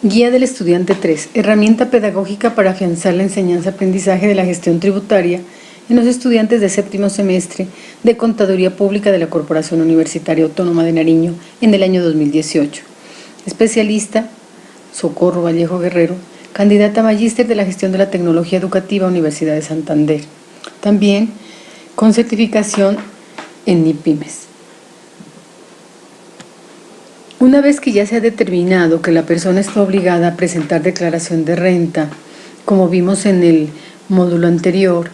Guía del Estudiante 3, herramienta pedagógica para afianzar la enseñanza-aprendizaje de la gestión tributaria en los estudiantes de séptimo semestre de Contaduría Pública de la Corporación Universitaria Autónoma de Nariño en el año 2018. Especialista, Socorro Vallejo Guerrero, candidata a magíster de la gestión de la tecnología educativa, Universidad de Santander. También con certificación en NIPYMES. Una vez que ya se ha determinado que la persona está obligada a presentar declaración de renta, como vimos en el módulo anterior,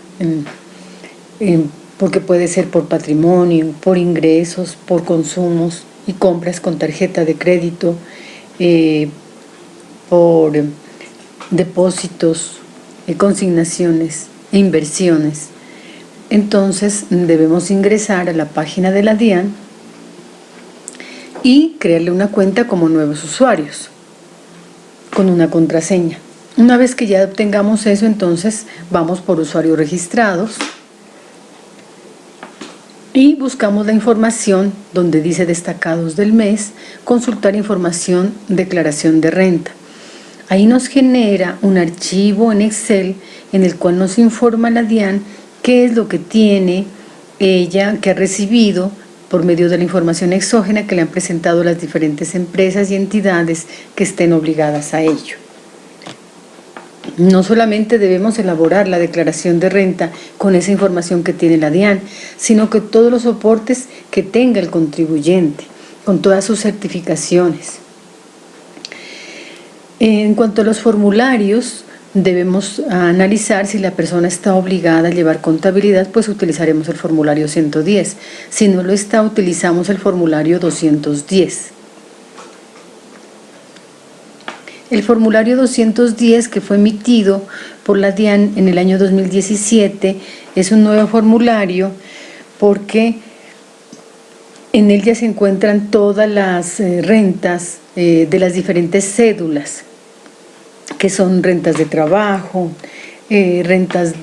porque puede ser por patrimonio, por ingresos, por consumos y compras con tarjeta de crédito, por depósitos, consignaciones e inversiones. Entonces debemos ingresar a la página de la DIAN y crearle una cuenta como nuevos usuarios con una contraseña. Una vez que ya obtengamos eso, entonces vamos por usuarios registrados y buscamos la información donde dice destacados del mes, consultar información, declaración de renta. Ahí nos genera un archivo en Excel en el cual nos informa la DIAN qué es lo que tiene ella, que ha recibido por medio de la información exógena que le han presentado las diferentes empresas y entidades que estén obligadas a ello. No solamente debemos elaborar la declaración de renta con esa información que tiene la DIAN, sino que todos los soportes que tenga el contribuyente, con todas sus certificaciones. En cuanto a los formularios, debemos analizar si la persona está obligada a llevar contabilidad, pues utilizaremos el formulario 110. Si no lo está, utilizamos el formulario 210. El formulario 210, que fue emitido por la DIAN en el año 2017, es un nuevo formulario porque en él ya se encuentran todas las rentas de las diferentes cédulas, que son rentas de trabajo, rentas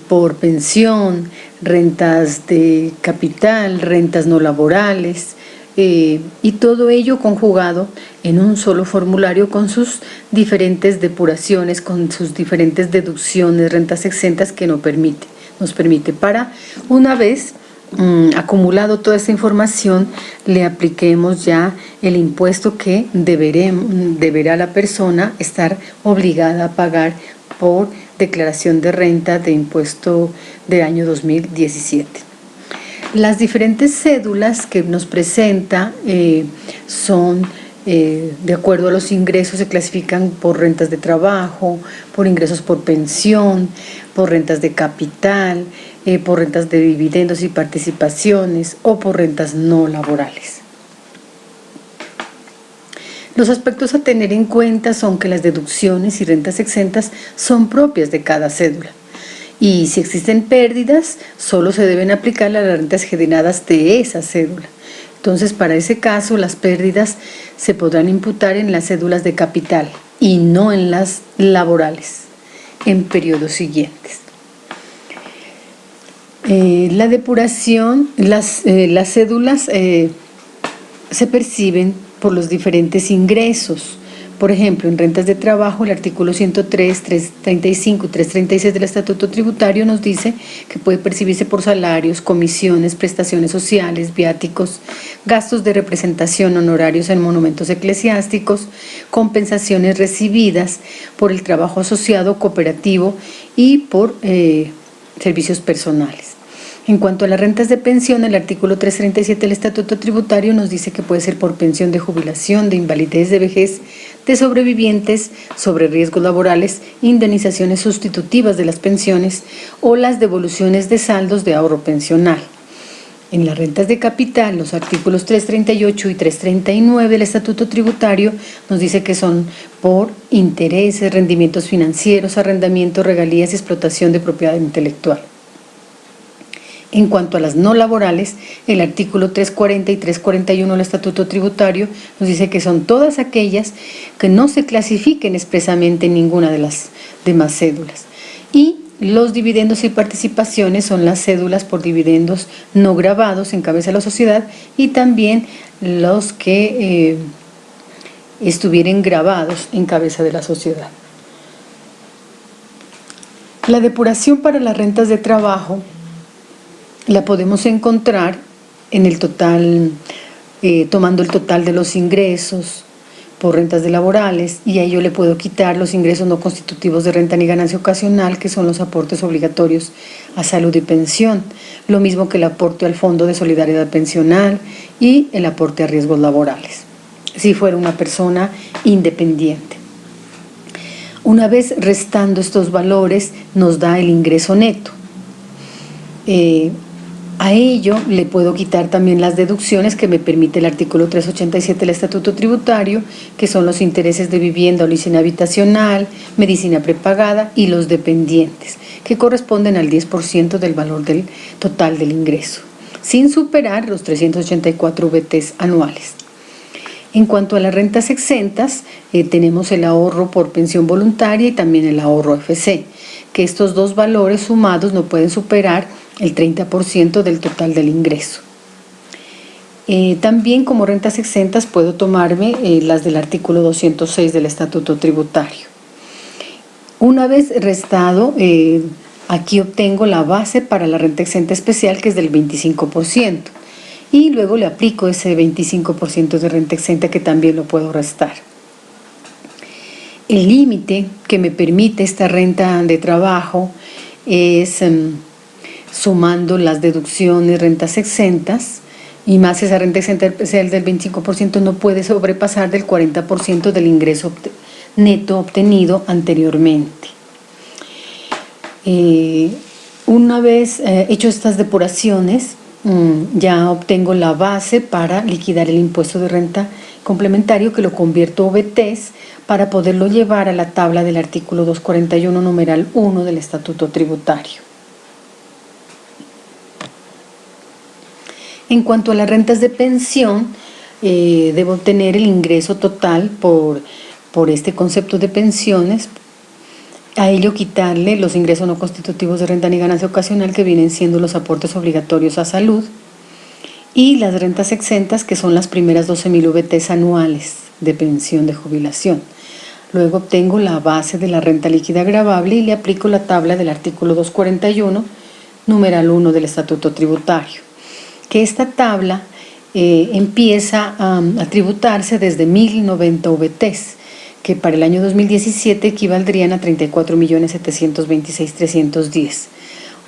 por pensión, rentas de capital, rentas no laborales, y todo ello conjugado en un solo formulario con sus diferentes depuraciones, con sus diferentes deducciones, rentas exentas que nos permite para, una vez acumulado toda esta información, le apliquemos ya el impuesto que deberá la persona estar obligada a pagar por declaración de renta de impuesto de año 2017. Las diferentes cédulas que nos presenta son, de acuerdo a los ingresos, se clasifican por rentas de trabajo, por ingresos por pensión, por rentas de capital, por rentas de dividendos y participaciones o por rentas no laborales. Los aspectos a tener en cuenta son que las deducciones y rentas exentas son propias de cada cédula. Y si existen pérdidas, solo se deben aplicar a las rentas generadas de esa cédula. Entonces, para ese caso, las pérdidas se podrán imputar en las cédulas de capital y no en las laborales, en periodos siguientes. La depuración, las cédulas se perciben por los diferentes ingresos. Por ejemplo, en rentas de trabajo, el artículo 103, 335 y 336 del Estatuto Tributario nos dice que puede percibirse por salarios, comisiones, prestaciones sociales, viáticos, gastos de representación, honorarios en monumentos eclesiásticos, compensaciones recibidas por el trabajo asociado, cooperativo y por servicios personales. En cuanto a las rentas de pensión, el artículo 337 del Estatuto Tributario nos dice que puede ser por pensión de jubilación, de invalidez, de vejez, de sobrevivientes, sobre riesgos laborales, indemnizaciones sustitutivas de las pensiones o las devoluciones de saldos de ahorro pensional. En las rentas de capital, los artículos 338 y 339 del Estatuto Tributario nos dice que son por intereses, rendimientos financieros, arrendamientos, regalías y explotación de propiedad intelectual. En cuanto a las no laborales, el artículo 340 y 341 del Estatuto Tributario nos dice que son todas aquellas que no se clasifiquen expresamente en ninguna de las demás cédulas. Y los dividendos y participaciones son las cédulas por dividendos no grabados en cabeza de la sociedad y también los que estuvieran grabados en cabeza de la sociedad. La depuración para las rentas de trabajo la podemos encontrar en el total, tomando el total de los ingresos por rentas de laborales, y a ello le puedo quitar los ingresos no constitutivos de renta ni ganancia ocasional, que son los aportes obligatorios a salud y pensión, lo mismo que el aporte al Fondo de Solidaridad Pensional y el aporte a riesgos laborales, si fuera una persona independiente. Una vez restando estos valores, nos da el ingreso neto. A ello le puedo quitar también las deducciones que me permite el artículo 387 del Estatuto Tributario, que son los intereses de vivienda o licencia habitacional, medicina prepagada y los dependientes, que corresponden al 10% del valor del total del ingreso, sin superar los 384 VTs anuales. En cuanto a las rentas exentas, tenemos el ahorro por pensión voluntaria y también el ahorro FC, que estos dos valores sumados no pueden superar el 30% del total del ingreso. También como rentas exentas puedo tomarme las del artículo 206 del Estatuto Tributario. Una vez restado, aquí obtengo la base para la renta exenta especial, que es del 25%, y luego le aplico ese 25% de renta exenta, que también lo puedo restar. El límite que me permite esta renta de trabajo es, sumando las deducciones, rentas exentas, y más esa renta exenta especial del 25%, no puede sobrepasar del 40% del ingreso neto obtenido anteriormente. Una vez hecho estas depuraciones, ya obtengo la base para liquidar el impuesto de renta complementario, que lo convierto a VTs para poderlo llevar a la tabla del artículo 241 numeral 1 del Estatuto Tributario. En cuanto a las rentas de pensión, debo obtener el ingreso total por este concepto de pensiones, a ello quitarle los ingresos no constitutivos de renta ni ganancia ocasional, que vienen siendo los aportes obligatorios a salud, y las rentas exentas, que son las primeras 12.000 VTs anuales de pensión de jubilación. Luego obtengo la base de la renta líquida gravable y le aplico la tabla del artículo 241, numeral 1 del Estatuto Tributario, que esta tabla empieza a tributarse desde 1.090 VTs, que para el año 2017 equivaldrían a 34.726.310.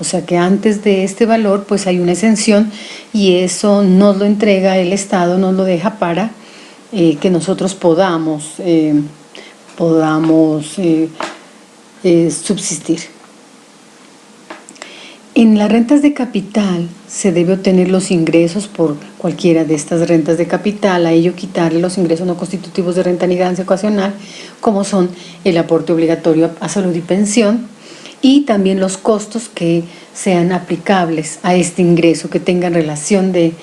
O sea que antes de este valor pues hay una exención, y eso nos lo entrega el Estado, nos lo deja para que nosotros podamos subsistir. En las rentas de capital se debe obtener los ingresos por cualquiera de estas rentas de capital, a ello quitarle los ingresos no constitutivos de renta ni ganancia ocasional, como son el aporte obligatorio a salud y pensión, y también los costos que sean aplicables a este ingreso, que tengan relación de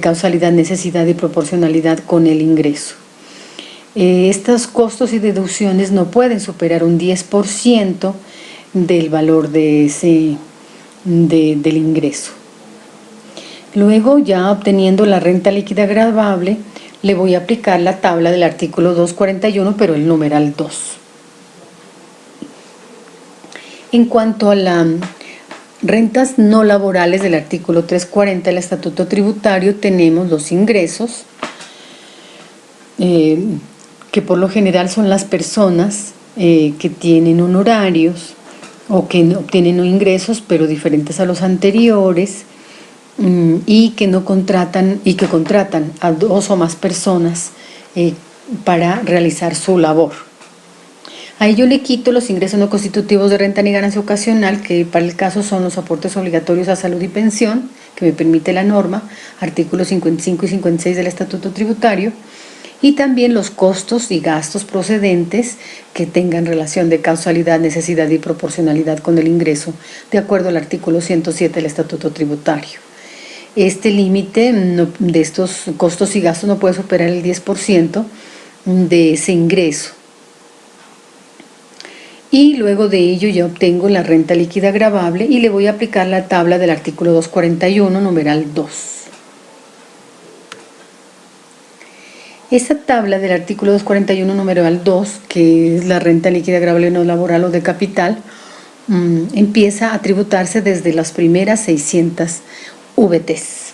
causalidad, necesidad y proporcionalidad con el ingreso. Estos costos y deducciones no pueden superar un 10% del valor de del ingreso. Luego, ya obteniendo la renta líquida gravable, le voy a aplicar la tabla del artículo 241, pero el numeral 2. En cuanto a las rentas no laborales del artículo 340 del Estatuto Tributario, tenemos los ingresos, que por lo general son las personas que tienen honorarios o que no obtienen ingresos pero diferentes a los anteriores, y que no contratan y que contratan a 2 o más personas para realizar su labor. A ello le quito los ingresos no constitutivos de renta ni ganancia ocasional, que para el caso son los aportes obligatorios a salud y pensión, que me permite la norma, artículos 55 y 56 del Estatuto Tributario, y también los costos y gastos procedentes que tengan relación de causalidad, necesidad y proporcionalidad con el ingreso, de acuerdo al artículo 107 del Estatuto Tributario. Este límite de estos costos y gastos no puede superar el 10% de ese ingreso. Y luego de ello ya obtengo la renta líquida gravable y le voy a aplicar la tabla del artículo 241, numeral 2. Esta tabla del artículo 241, numeral 2, que es la renta líquida agravable no laboral o de capital, empieza a tributarse desde las primeras 600 VTs.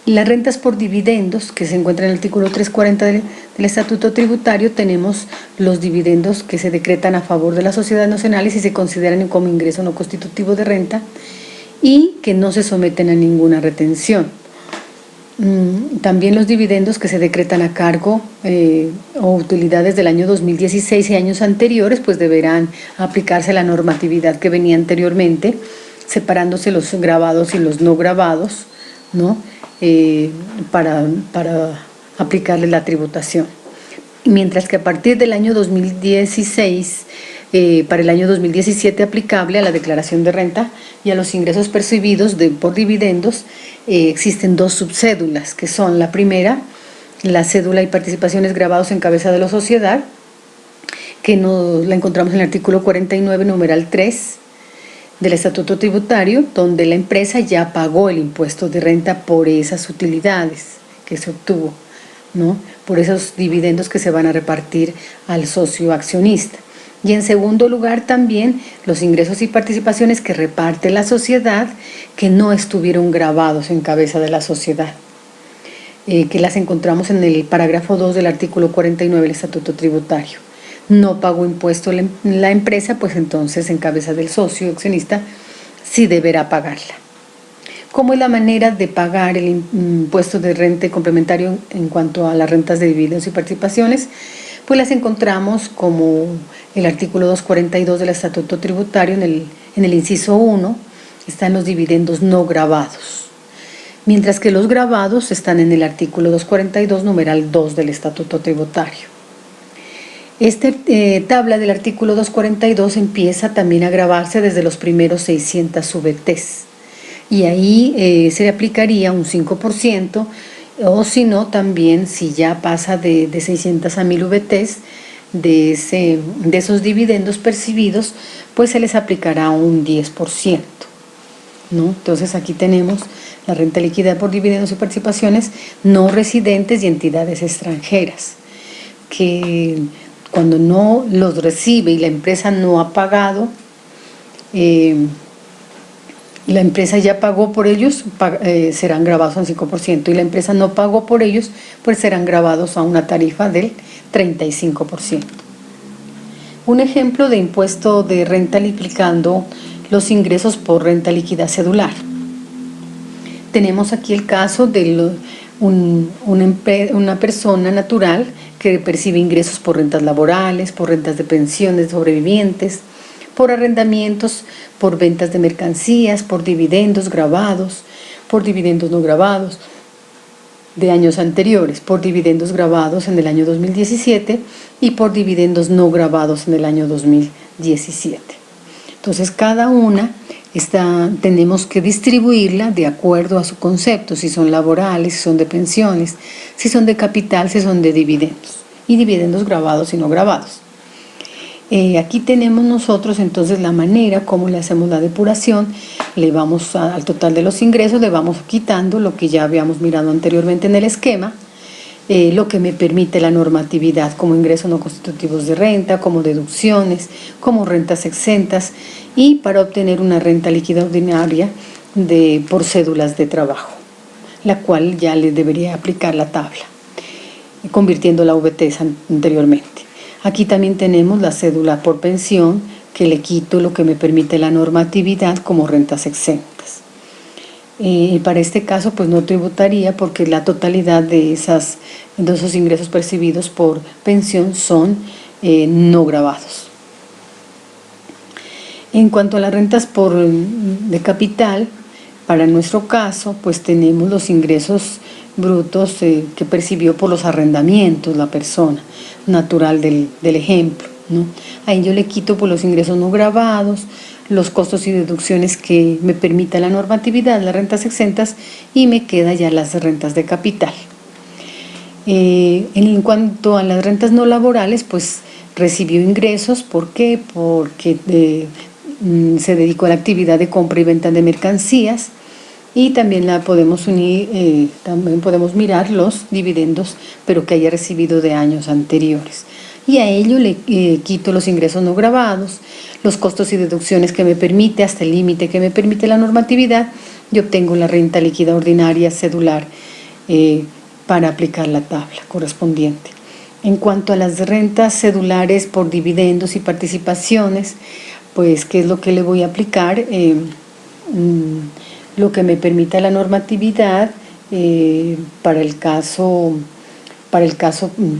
Las rentas por dividendos, que se encuentran en el artículo 340 del Estatuto Tributario, tenemos los dividendos que se decretan a favor de las sociedades nacionales y se consideran como ingreso no constitutivo de renta y que no se someten a ninguna retención. También los dividendos que se decretan a cargo o utilidades del año 2016 y años anteriores, pues deberán aplicarse la normatividad que venía anteriormente, separándose los gravados y los no gravados, ¿no? Para aplicarle la tributación. Mientras que a partir del año 2016, para el año 2017 aplicable a la declaración de renta y a los ingresos percibidos por dividendos, existen dos subcédulas, que son la primera, la cédula y participaciones gravados en cabeza de la sociedad, que la encontramos en el artículo 49, numeral 3, del Estatuto Tributario, donde la empresa ya pagó el impuesto de renta por esas utilidades que se obtuvo, ¿no? Por esos dividendos que se van a repartir al socio accionista. Y en segundo lugar también los ingresos y participaciones que reparte la sociedad que no estuvieron gravados en cabeza de la sociedad, que las encontramos en el parágrafo 2 del artículo 49 del Estatuto Tributario. No pagó impuesto la empresa, pues entonces en cabeza del socio accionista sí deberá pagarla. ¿Cómo es la manera de pagar el impuesto de renta complementario en cuanto a las rentas de dividendos y participaciones? Pues las encontramos como el artículo 242 del Estatuto Tributario, en el inciso 1, están los dividendos no gravados, mientras que los gravados están en el artículo 242, numeral 2 del Estatuto Tributario. Esta tabla del artículo 242 empieza también a gravarse desde los primeros 600 VTs y ahí se le aplicaría un 5%, o si no, también si ya pasa de 600 a 1000 VTs de esos dividendos percibidos, pues se les aplicará un 10%, ¿no? Entonces aquí tenemos la renta líquida por dividendos y participaciones no residentes y entidades extranjeras, que cuando no los recibe y la empresa no ha pagado, la empresa ya pagó por ellos, serán grabados a un 5%, y la empresa no pagó por ellos, pues serán grabados a una tarifa del 35%. Un ejemplo de impuesto de renta aplicando los ingresos por renta líquida cedular. Tenemos aquí el caso de una persona natural que percibe ingresos por rentas laborales, por rentas de pensiones de sobrevivientes, por arrendamientos, por ventas de mercancías, por dividendos gravados, por dividendos no gravados de años anteriores, por dividendos gravados en el año 2017 y por dividendos no gravados en el año 2017. Entonces, cada una tenemos que distribuirla de acuerdo a su concepto, si son laborales, si son de pensiones, si son de capital, si son de dividendos, y dividendos gravados y no gravados. Aquí tenemos nosotros entonces la manera como le hacemos la depuración. Le vamos al total de los ingresos, le vamos quitando lo que ya habíamos mirado anteriormente en el esquema, lo que me permite la normatividad como ingresos no constitutivos de renta, como deducciones, como rentas exentas, y para obtener una renta líquida ordinaria por cédulas de trabajo, la cual ya le debería aplicar la tabla, convirtiendo la VT anteriormente. Aquí también tenemos la cédula por pensión, que le quito lo que me permite la normatividad como rentas exentas. Para este caso pues no tributaría, porque la totalidad de esos ingresos percibidos por pensión son no gravados. En cuanto a las rentas de capital, para nuestro caso pues tenemos los ingresos brutos que percibió por los arrendamientos la persona natural del ejemplo, ¿no? Ahí yo le quito por los ingresos no gravados, los costos y deducciones que me permita la normatividad, las rentas exentas, y me queda ya las rentas de capital. En cuanto a las rentas no laborales, pues recibió ingresos. ¿Por qué? Porque se dedicó a la actividad de compra y venta de mercancías, Y también la podemos unir, también podemos mirar los dividendos, pero que haya recibido de años anteriores. Y a ello le quito los ingresos no gravados, los costos y deducciones que me permite, hasta el límite que me permite la normatividad, y obtengo la renta líquida ordinaria cedular para aplicar la tabla correspondiente. En cuanto a las rentas cedulares por dividendos y participaciones, pues, ¿qué es lo que le voy a aplicar? Lo que me permita la normatividad para el caso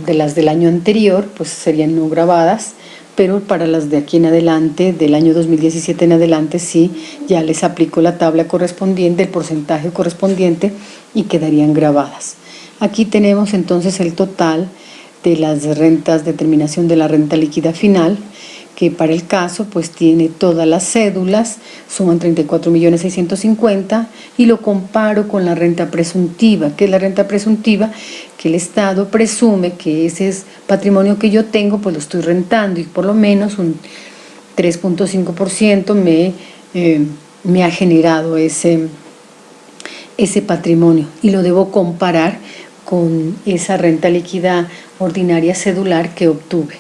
de las del año anterior, pues serían no gravadas, pero para las de aquí en adelante, del año 2017 en adelante, sí, ya les aplico la tabla correspondiente, el porcentaje correspondiente, y quedarían gravadas. Aquí tenemos entonces el total de las rentas, determinación de la renta líquida final, que para el caso pues tiene todas las cédulas, suman 34.650.000, y lo comparo con la renta presuntiva. ¿Qué es la renta presuntiva? Que el Estado presume que ese es patrimonio que yo tengo, pues lo estoy rentando, y por lo menos un 3.5% me ha generado ese patrimonio, y lo debo comparar con esa renta líquida ordinaria cedular que obtuve.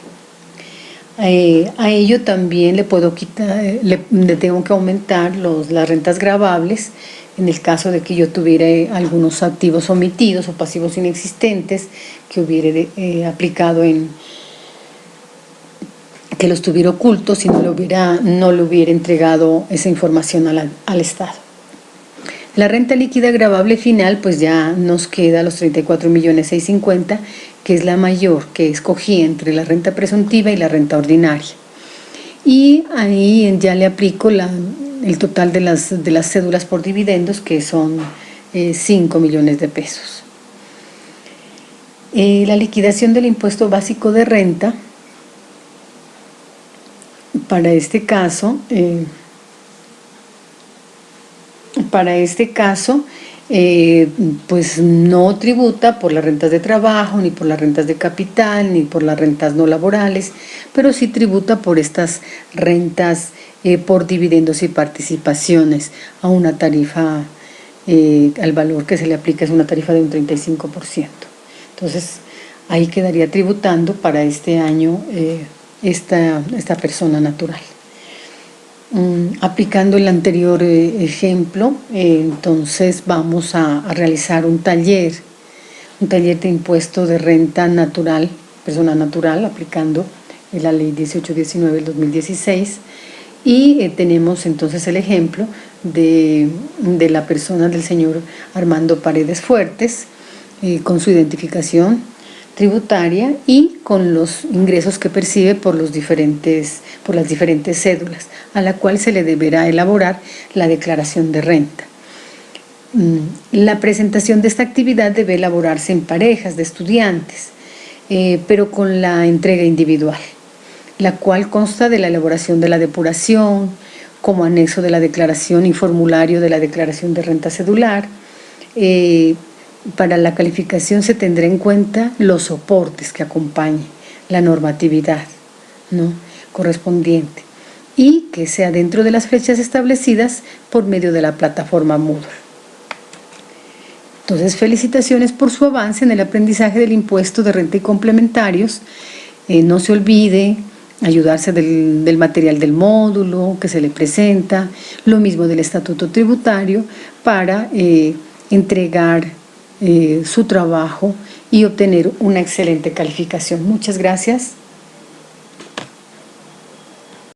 A ello también le puedo quitar, le tengo que aumentar las rentas gravables en el caso de que yo tuviera algunos activos omitidos o pasivos inexistentes que hubiera aplicado que los tuviera ocultos y no le hubiera entregado esa información al Estado. La renta líquida gravable final, pues ya nos queda los 34.650.000, que es la mayor que escogí entre la renta presuntiva y la renta ordinaria. Y ahí ya le aplico el total de las cédulas por dividendos, que son 5 millones de pesos. La liquidación del impuesto básico de renta, para este caso, pues no tributa por las rentas de trabajo, ni por las rentas de capital, ni por las rentas no laborales, pero sí tributa por estas rentas por dividendos y participaciones a una tarifa, al valor que se le aplica es una tarifa de un 35%. Entonces, ahí quedaría tributando para este año esta persona natural. Aplicando el anterior ejemplo, entonces vamos a realizar un taller de impuesto de renta natural, persona natural, aplicando la ley 1819 del 2016, y tenemos entonces el ejemplo de la persona del señor Armando Paredes Fuertes, con su identificación tributaria y con los ingresos que percibe por las diferentes cédulas, a la cual se le deberá elaborar la declaración de renta. La presentación de esta actividad debe elaborarse en parejas de estudiantes, pero con la entrega individual, la cual consta de la elaboración de la depuración, como anexo de la declaración y formulario de la declaración de renta cedular. Para la calificación se tendrá en cuenta los soportes que acompañen la normatividad, ¿no?, correspondiente, y que sea dentro de las fechas establecidas por medio de la plataforma Moodle. Entonces, felicitaciones por su avance en el aprendizaje del impuesto de renta y complementarios. No se olvide ayudarse del material del módulo que se le presenta, lo mismo del estatuto tributario, para entregar su trabajo y obtener una excelente calificación. Muchas gracias.